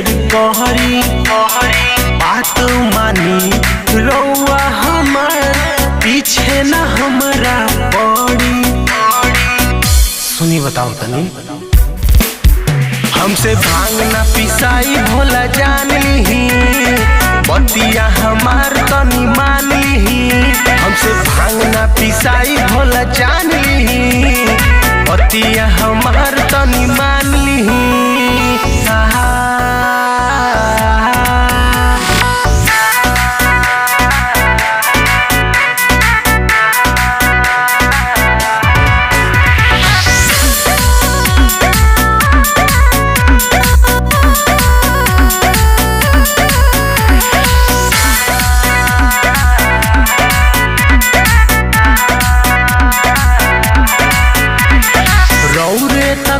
ढेर कहरी बात मानी रउआ हमार पीछे न हमरा पड़ी। सुनी बताओ तनी हमसे भांग न पिसाई भोला जान ली बतिया हमार तनी मान ली। हमसे भांग न पिसाई भोला जान ली बतिया हमार तनी मान ली।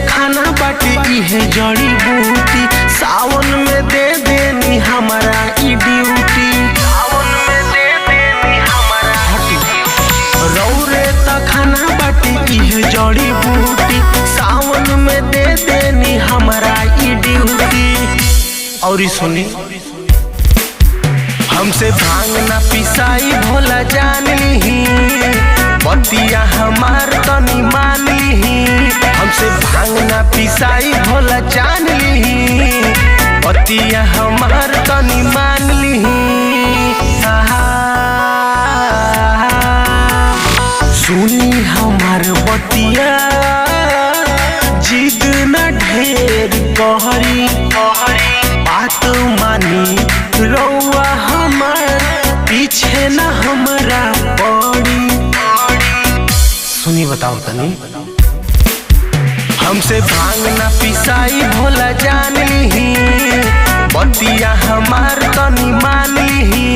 खाना बाटी इहे जड़ी बूटी सावन में दे देनी हमारा ई ड्यूटी। सावन में दे देनी हमारा रौरे त खाना बाटी इहे जड़ी बूटी सावन में दे देनी हमारा ई ड्यूटी। और सुनी हमसे भांग ना पिसाई भोला जान ली बतिया हमार तनी मान ली। हमसे भांग ना पिसाई भोला जान ली बतिया हमार तनी मान ली। सुनी हमार बतिया जिद न ढेर कहरी बात मानी रउआ हमार पीछे न हमरा पड़ी। सुनी बताओ तनी हमसे भांग ना पिसाई भोला जान ली बतिया हमार तनी मान ली।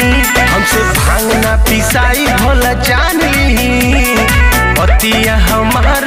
हमसे भांग ना पिसाई भोला जान ली बतिया हमार